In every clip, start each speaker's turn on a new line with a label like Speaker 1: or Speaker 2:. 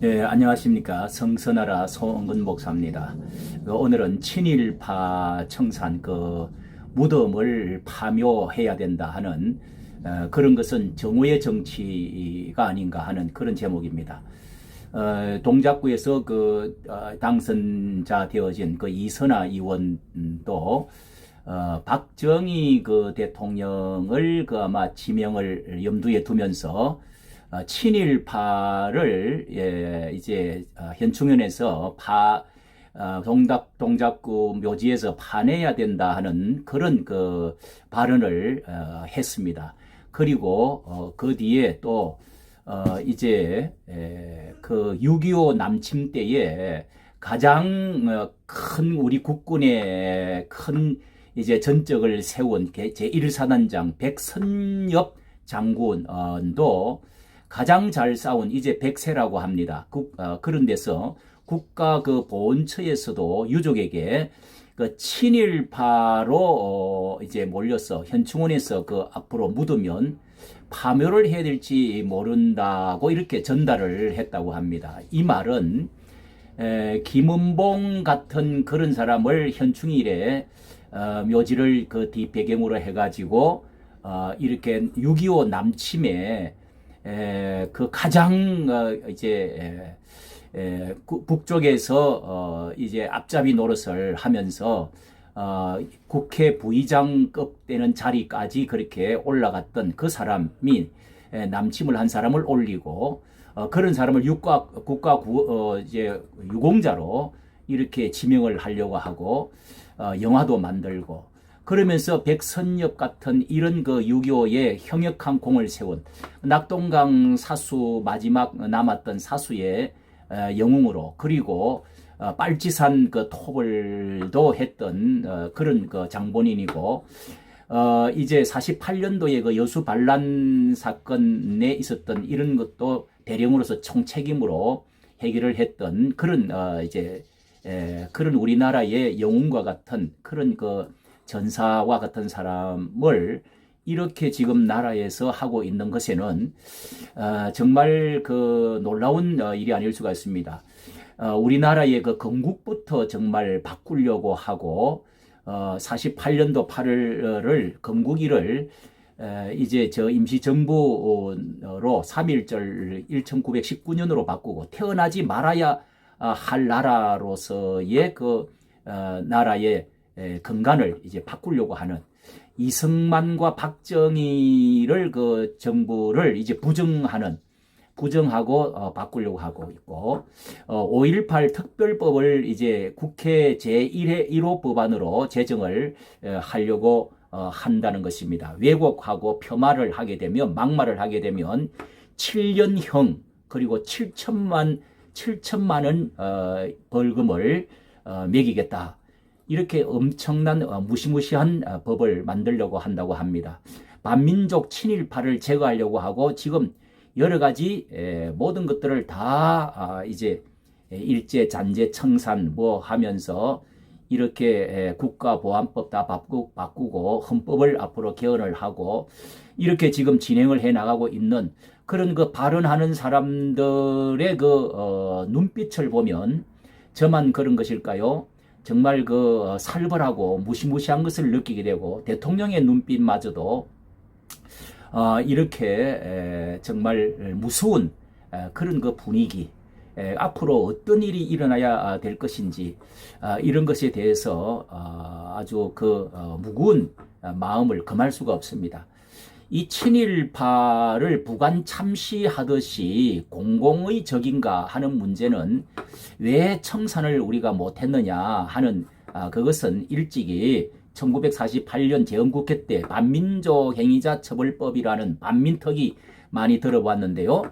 Speaker 1: 예, 안녕하십니까. 성선하라 소은근 목사입니다. 오늘은 친일파 청산 무덤을 파묘해야 된다 하는 그런 것은 정오의 정치가 아닌가 하는 그런 제목입니다. 동작구에서 당선자 되어진 이선아 의원도 박정희 대통령을 아마 지명을 염두에 두면서 친일파를 이제 현충원에서 동작구 묘지에서 파내야 된다 하는 그런 발언을 했습니다. 그리고 그 뒤에 또 이제 6.25 남침 때에 가장 큰 우리 국군의 큰 이제 전적을 세운 제1사단장 백선엽 장군도 가장 잘 싸운 이제 백세라고 합니다. 그런 데서 국가 보훈처에서도 유족에게 친일파로 이제 몰려서 현충원에서 앞으로 묻으면 파묘를 해야 될지 모른다고 이렇게 전달을 했다고 합니다. 이 말은 김은봉 같은 그런 사람을 현충일에 묘지를 뒷배경으로 해가지고 이렇게 6.25 남침에 가장 이제 북쪽에서 이제 앞잡이 노릇을 하면서 국회 부의장급 되는 자리까지 그렇게 올라갔던 그 사람이 남침을 한 사람을 올리고 그런 사람을 이제 유공자로 이렇게 지명을 하려고 하고 영화도 만들고 그러면서 백선엽 같은 이런 6.25의 형역한 공을 세운 낙동강 사수 마지막 남았던 사수의 영웅으로 그리고 빨치산 토벌도 했던 그런 장본인이고 이제 48년도에 여수 반란 사건에 있었던 이런 것도 대령으로서 총책임으로 해결을 했던 그런 그런 우리나라의 영웅과 같은 그런 전사와 같은 사람을 이렇게 지금 나라에서 하고 있는 것에는 정말 놀라운 일이 아닐 수가 있습니다. 우리나라의 건국부터 정말 바꾸려고 하고 48년도 8월을 건국일을 이제 임시정부로 3.1절 1919년으로 바꾸고 태어나지 말아야 할 나라로서의 나라의 근간을 이제 바꾸려고 하는 이승만과 박정희를 정부를 이제 부정하고 바꾸려고 하고 있고 5.18 특별법을 이제 국회 제1호 법안으로 제정을 하려고 한다는 것입니다. 왜곡하고 폄하를 하게 되면 막말을 하게 되면 7년형 그리고 7천만 원 벌금을 매기겠다. 이렇게 엄청난 무시무시한 법을 만들려고 한다고 합니다. 반민족 친일파를 제거하려고 하고 지금 여러 가지 모든 것들을 다 이제 일제 잔재 청산 하면서 이렇게 국가보안법 다 바꾸고 헌법을 앞으로 개헌을 하고 이렇게 지금 진행을 해 나가고 있는 그런 발언하는 사람들의 눈빛을 보면 저만 그런 것일까요? 정말 살벌하고 무시무시한 것을 느끼게 되고 대통령의 눈빛마저도 이렇게 정말 무서운 그런 분위기 앞으로 어떤 일이 일어나야 될 것인지 이런 것에 대해서 아주 무거운 마음을 금할 수가 없습니다. 이 친일파를 부관 참시하듯이 공공의 적인가 하는 문제는 왜 청산을 우리가 못했느냐 하는 그것은 일찍이 1948년 재헌국회 때 반민족 행위자 처벌법이라는 반민특위 많이 들어봤는데요.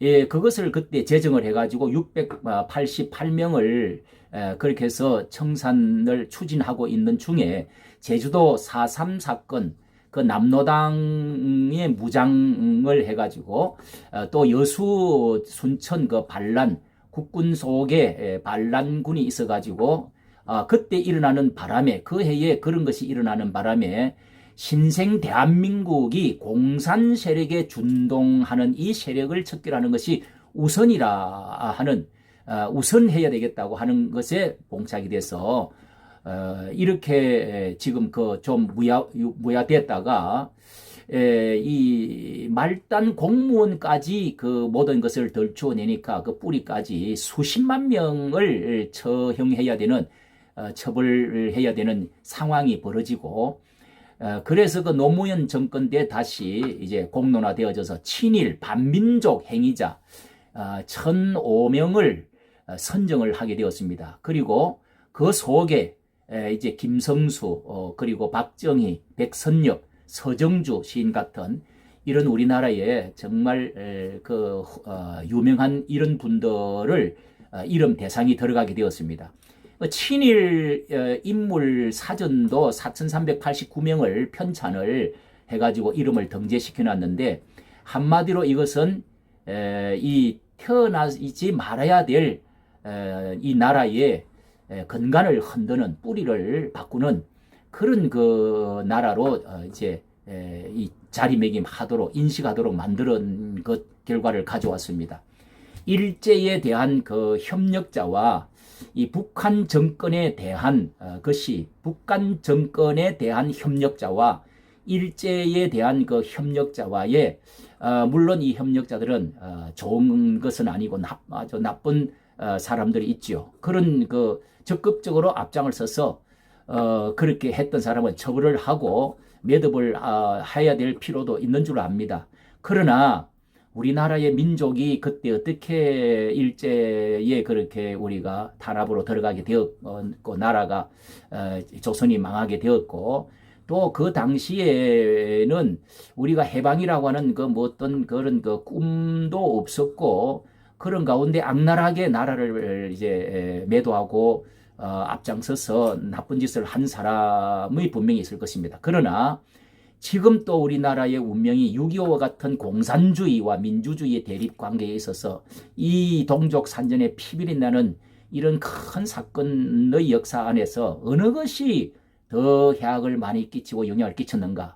Speaker 1: 예, 그것을 그때 제정을 해가지고 688명을 그렇게 해서 청산을 추진하고 있는 중에 제주도 4.3 사건 남로당의 무장을 해가지고 또 여수 순천 반란 국군 속에 반란군이 있어가지고 그때 일어나는 바람에 그 해에 그런 것이 일어나는 바람에 신생 대한민국이 공산 세력에 준동하는 이 세력을 척결하는 것이 우선이라 하는 우선해야 되겠다고 하는 것에 봉착이 돼서 이렇게 지금 그 좀 무야됐다가 이 말단 공무원까지 그 모든 것을 덜추어내니까 그 뿌리까지 수십만 명을 처형해야 되는 처벌해야 되는 상황이 벌어지고 그래서 그 노무현 정권 때 다시 이제 공론화되어져서 친일 반민족 행위자 1,005명을 선정을 하게 되었습니다. 그리고 그 속에 이제 김성수 그리고 박정희, 백선엽, 서정주 시인 같은 이런 우리나라의 정말 유명한 이런 분들을 이름 대상이 들어가게 되었습니다. 친일 인물 사전도 4,389명을 편찬을 해가지고 이름을 등재시켜 놨는데 한마디로 이것은 이 태어나지 말아야 될 이 나라의 근간을 흔드는 뿌리를 바꾸는 그런 그 나라로 이제 이 자리매김하도록 인식하도록 만드는 것 결과를 가져왔습니다. 일제에 대한 그 협력자와 이 북한 정권에 대한 것이 북한 정권에 대한 협력자와 일제에 대한 그 협력자와의 물론 이 협력자들은 좋은 것은 아니고 아주 나쁜 사람들이 있죠. 그런 그 적극적으로 앞장을 서서 그렇게 했던 사람은 처벌을 하고 매듭을 해야 될 필요도 있는 줄 압니다. 그러나 우리나라의 민족이 그때 어떻게 일제에 그렇게 우리가 탄압으로 들어가게 되었고 나라가 조선이 망하게 되었고 또 그 당시에는 우리가 해방이라고 하는 그 뭐 어떤 그런 그 꿈도 없었고 그런 가운데 악랄하게 나라를 이제 매도하고 앞장서서 나쁜 짓을 한 사람이 분명히 있을 것입니다. 그러나 지금 또 우리나라의 운명이 6.25와 같은 공산주의와 민주주의의 대립 관계에 있어서 이 동족 산전에 피비린 나는 이런 큰 사건의 역사 안에서 어느 것이 더 해악을 많이 끼치고 영향을 끼쳤는가?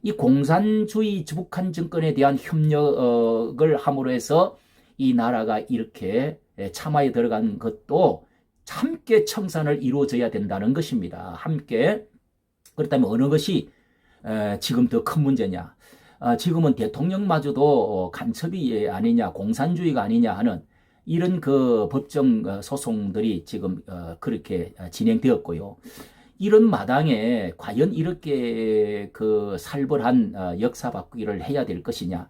Speaker 1: 이 공산주의 북한 정권에 대한 협력을 함으로 해서 이 나라가 이렇게 참화에 들어간 것도 함께 청산을 이루어져야 된다는 것입니다. 함께. 그렇다면 어느 것이 지금 더 큰 문제냐? 지금은 대통령마저도 간첩이 아니냐, 공산주의가 아니냐 하는 이런 그 법정 소송들이 지금 그렇게 진행되었고요. 이런 마당에 과연 이렇게 그 살벌한 역사 바꾸기를 해야 될 것이냐?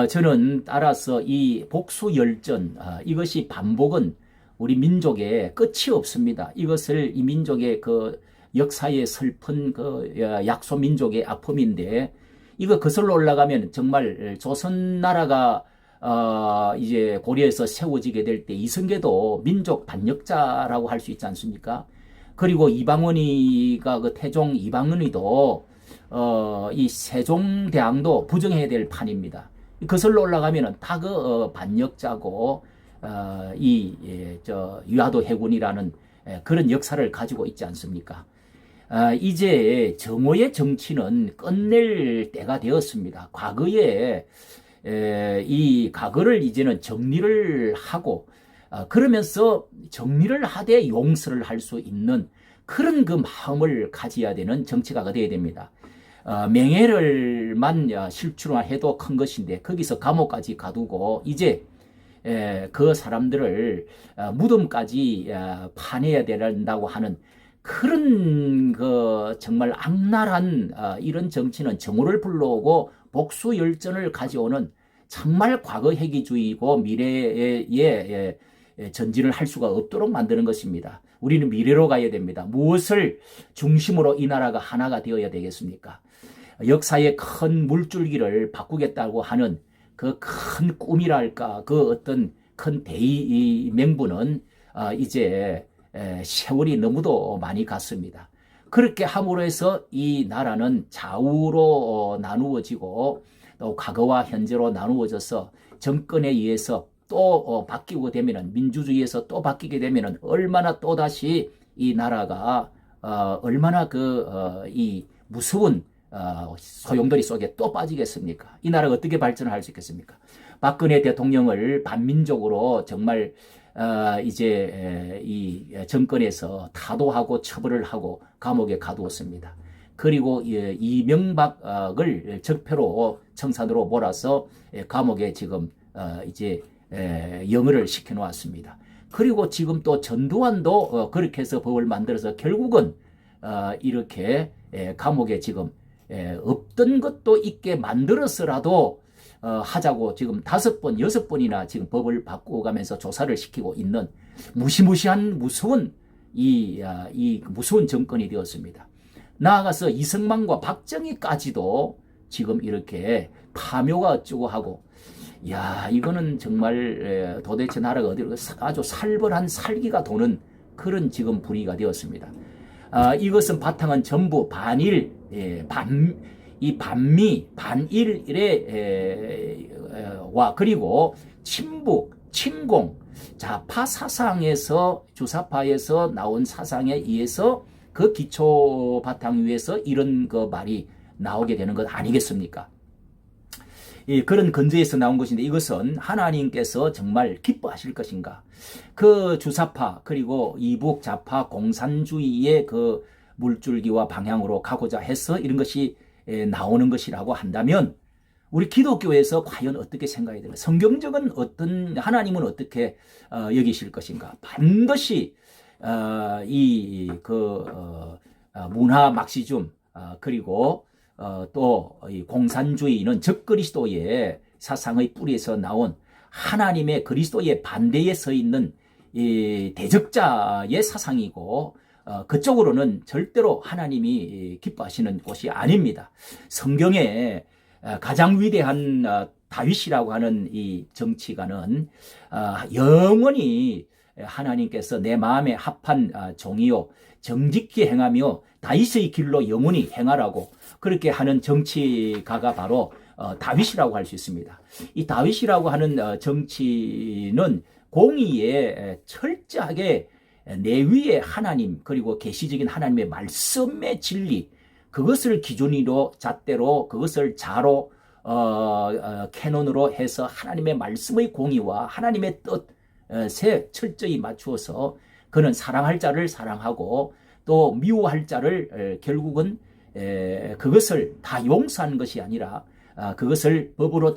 Speaker 1: 저는 따라서 이 복수 열전 이것이 반복은 우리 민족의 끝이 없습니다. 이것을 이 민족의 그 역사의 슬픈 그 약소 민족의 아픔인데 이거 거슬러 올라가면 정말 조선 나라가 이제 고려에서 세워지게 될 때 이성계도 민족 반역자라고 할 수 있지 않습니까? 그리고 이방원이가 그 태종 이방원이도 이 세종대왕도 부정해야 될 판입니다. 거슬러 올라가면은 다 그 반역자고 유하도 해군이라는 그런 역사를 가지고 있지 않습니까? 이제 정오의 정치는 끝낼 때가 되었습니다. 과거에 이 과거를 이제는 정리를 하고 그러면서 정리를 하되 용서를 할 수 있는 그런 그 마음을 가져야 되는 정치가가 되어야 됩니다. 명예를만 실추해도 큰 것인데 거기서 감옥까지 가두고 이제 그 사람들을 무덤까지 파내야 된다고 하는 그런 그 정말 악랄한 이런 정치는 정오를 불러오고 복수 열전을 가져오는 정말 과거 회귀주의고 미래에 전진을 할 수가 없도록 만드는 것입니다. 우리는 미래로 가야 됩니다. 무엇을 중심으로 이 나라가 하나가 되어야 되겠습니까? 역사의 큰 물줄기를 바꾸겠다고 하는 그 큰 꿈이랄까 그 어떤 큰 대의 명분은 이제 세월이 너무도 많이 갔습니다. 그렇게 함으로 해서 이 나라는 좌우로 나누어지고 또 과거와 현재로 나누어져서 정권에 의해서 또 바뀌고 되면은 민주주의에서 또 바뀌게 되면은 얼마나 또다시 이 나라가 얼마나 이 무서운 소용돌이 속에 또 빠지겠습니까? 이 나라가 어떻게 발전을 할 수 있겠습니까? 박근혜 대통령을 반민족으로 정말 이제 이 정권에서 타도하고 처벌을 하고 감옥에 가두었습니다. 그리고 이명박을 적폐로 청산으로 몰아서 감옥에 지금 이제 영어를 시켜 놓았습니다. 그리고 지금 또 전두환도 그렇게 해서 법을 만들어서 결국은 이렇게 감옥에 지금 없던 것도 있게 만들어서라도 하자고 지금 5번, 6번이나 지금 법을 바꾸어가면서 조사를 시키고 있는 무시무시한 무서운 이 무서운 정권이 되었습니다. 나아가서 이승만과 박정희까지도 지금 이렇게 파묘가 어쩌고 하고, 야, 이거는 정말 도대체 나라가 어디로 아주 살벌한 살기가 도는 그런 지금 분위기가 되었습니다. 이것은 바탕은 전부 반일, 이 반미, 반일의 와 그리고 친북, 친공, 좌파 사상에서 주사파에서 나온 사상에 의해서 그 기초 바탕 위에서 이런 그 말이 나오게 되는 것 아니겠습니까? 그런 건조에서 나온 것인데 이것은 하나님께서 정말 기뻐하실 것인가? 그 주사파 그리고 이북 좌파 공산주의의 그 물줄기와 방향으로 가고자 해서 이런 것이 나오는 것이라고 한다면 우리 기독교에서 과연 어떻게 생각해야 되나? 성경적인 어떤 하나님은 어떻게 여기실 것인가? 반드시 문화 막시즘 그리고 또 이 공산주의는 적그리스도의 사상의 뿌리에서 나온 하나님의 그리스도의 반대에 서 있는 이 대적자의 사상이고 그쪽으로는 절대로 하나님이 기뻐하시는 곳이 아닙니다. 성경에 가장 위대한 다윗이라고 하는 이 정치가는 영원히 하나님께서 내 마음에 합한 종이요 정직히 행하며 다윗의 길로 영원히 행하라고 그렇게 하는 정치가가 바로 다윗이라고 할 수 있습니다. 이 다윗이라고 하는 정치는 공의에 철저하게 내위의 하나님 그리고 계시적인 하나님의 말씀의 진리 그것을 기준으로 잣대로 그것을 자로 캐논으로 해서 하나님의 말씀의 공의와 하나님의 뜻에 철저히 맞추어서 그는 사랑할 자를 사랑하고 또 미워할 자를 결국은 그것을 다 용서하는 것이 아니라 그것을 법으로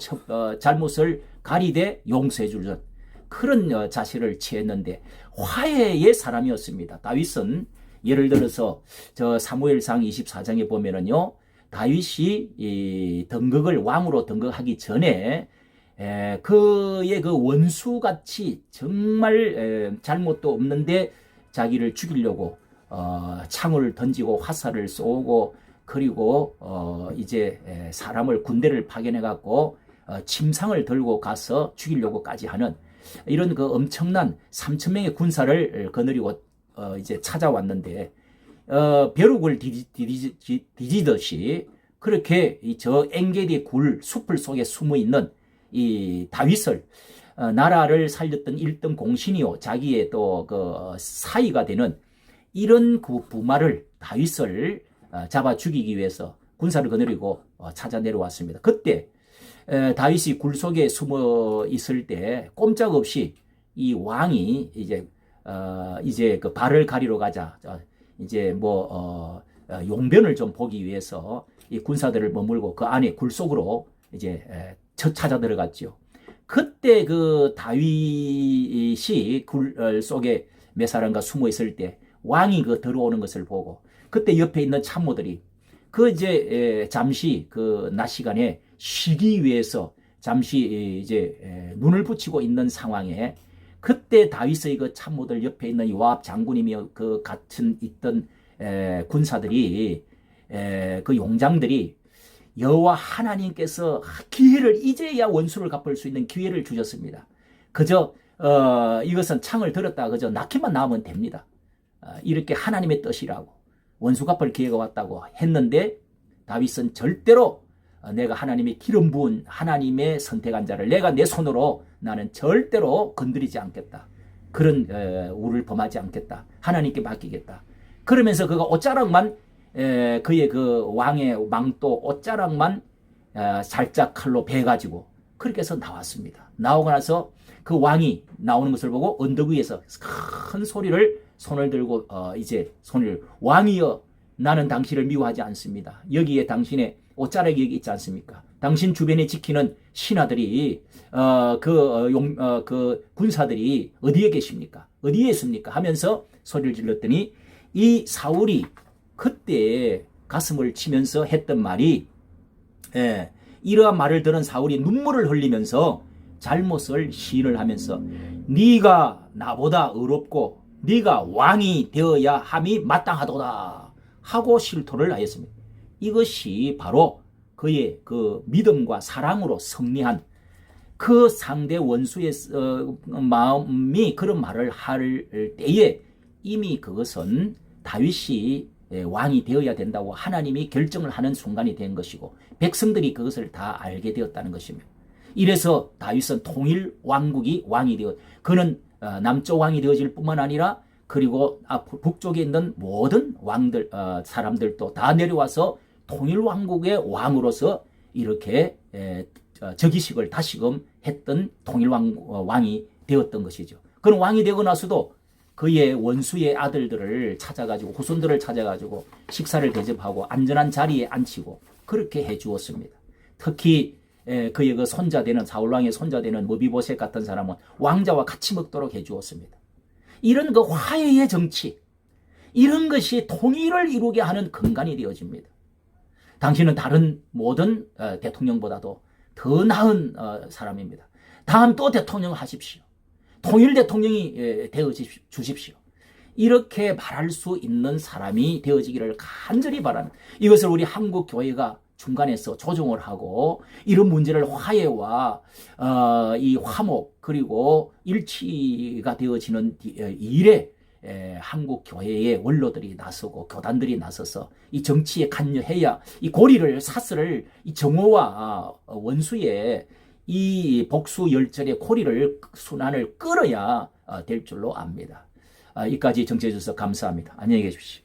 Speaker 1: 잘못을 가리되 용서해 주는 그런 자세를 취했는데 화해의 사람이었습니다. 다윗은 예를 들어서 저 사무엘상 24장에 보면은요 다윗이 이 등극을 왕으로 등극하기 전에 그의 그 원수같이 정말 잘못도 없는데 자기를 죽이려고 창을 던지고 화살을 쏘고 그리고 이제 사람을 군대를 파견해 갖고 침상을 들고 가서 죽이려고까지 하는 이런 그 엄청난 3,000명의 군사를 거느리고 이제 찾아왔는데 벼룩을 뒤지듯이 그렇게 저 엥게디 굴 숲을 속에 숨어 있는 이 다윗을 나라를 살렸던 1등 공신이요 자기의 또 그 사위가 되는 이런 그 부마를 다윗을 잡아 죽이기 위해서 군사를 거느리고 찾아 내려왔습니다. 그때 다윗이 굴 속에 숨어 있을 때 꼼짝없이 이 왕이 이제 그 발을 가리러 가자 이제 용변을 좀 보기 위해서 이 군사들을 머물고 그 안에 굴 속으로 이제 찾아 들어갔죠. 그때 그 다윗이 굴 속에 몇 사람과 숨어 있을 때 왕이 그 들어오는 것을 보고 그때 옆에 있는 참모들이 그 이제 잠시 그 낮 시간에 쉬기 위해서 잠시 이제 눈을 붙이고 있는 상황에 그때 다윗의 그 참모들 옆에 있는 요압 장군이며 그 같은 있던 군사들이 그 용장들이 여호와 하나님께서 기회를 이제야 원수를 갚을 수 있는 기회를 주셨습니다. 그저 이것은 창을 들었다 그저 낳기만 나오면 됩니다. 이렇게 하나님의 뜻이라고 원수 갚을 기회가 왔다고 했는데 다윗은 절대로 내가 하나님의 기름 부은 하나님의 선택한 자를 내가 내 손으로 나는 절대로 건드리지 않겠다. 그런 우를 범하지 않겠다. 하나님께 맡기겠다. 그러면서 그가 옷자락만 그의 그 왕의 망토 옷자락만 살짝 칼로 베가지고 그렇게 해서 나왔습니다. 나오고 나서 그 왕이 나오는 것을 보고 언덕 위에서 큰 소리를 손을 들고 이제 손을 왕이여 나는 당신을 미워하지 않습니다. 여기에 당신의 옷자락이 여기 있지 않습니까? 당신 주변에 지키는 신하들이 그 군사들이 어디에 계십니까? 어디에 있습니까? 하면서 소리를 질렀더니 이 사울이 그때 가슴을 치면서 했던 말이 이러한 말을 들은 사울이 눈물을 흘리면서 잘못을 시인을 하면서 네가 나보다 의롭고 네가 왕이 되어야 함이 마땅하도다 하고 실토를 하였습니다. 이것이 바로 그의 그 믿음과 사랑으로 승리한 그 상대 원수의 마음이 그런 말을 할 때에 이미 그것은 다윗이 왕이 되어야 된다고 하나님이 결정을 하는 순간이 된 것이고 백성들이 그것을 다 알게 되었다는 것입니다. 이래서 다윗은 통일 왕국이 왕이 되어 그는 남쪽 왕이 되어질 뿐만 아니라 그리고 북쪽에 있는 모든 왕들 사람들도 다 내려와서 통일 왕국의 왕으로서 이렇게 즉위식을 다시금 했던 통일 왕이 되었던 것이죠. 그는 왕이 되고 나서도 그의 원수의 아들들을 찾아가지고 후손들을 찾아가지고 식사를 대접하고 안전한 자리에 앉히고 그렇게 해 주었습니다. 특히 그의 그 손자 되는 사울왕의 손자 되는 무비보셋 같은 사람은 왕자와 같이 먹도록 해 주었습니다. 이런 그 화해의 정치, 이런 것이 통일을 이루게 하는 근간이 되어집니다. 당신은 다른 모든 대통령보다도 더 나은 사람입니다. 다음 또 대통령 하십시오. 통일 대통령이 되어 주십시오. 이렇게 말할 수 있는 사람이 되어지기를 간절히 바랍니다. 이것을 우리 한국 교회가 중간에서 조정을 하고 이런 문제를 화해와 이 화목 그리고 일치가 되어지는 일에 한국 교회의 원로들이 나서고 교단들이 나서서 이 정치에 관여해야 이 고리를 사슬을 이 정오와 원수의 이 복수 열절의 고리를 순환을 끌어야 될 줄로 압니다. 이까지 정치해 주셔서 감사합니다. 안녕히 계십시오.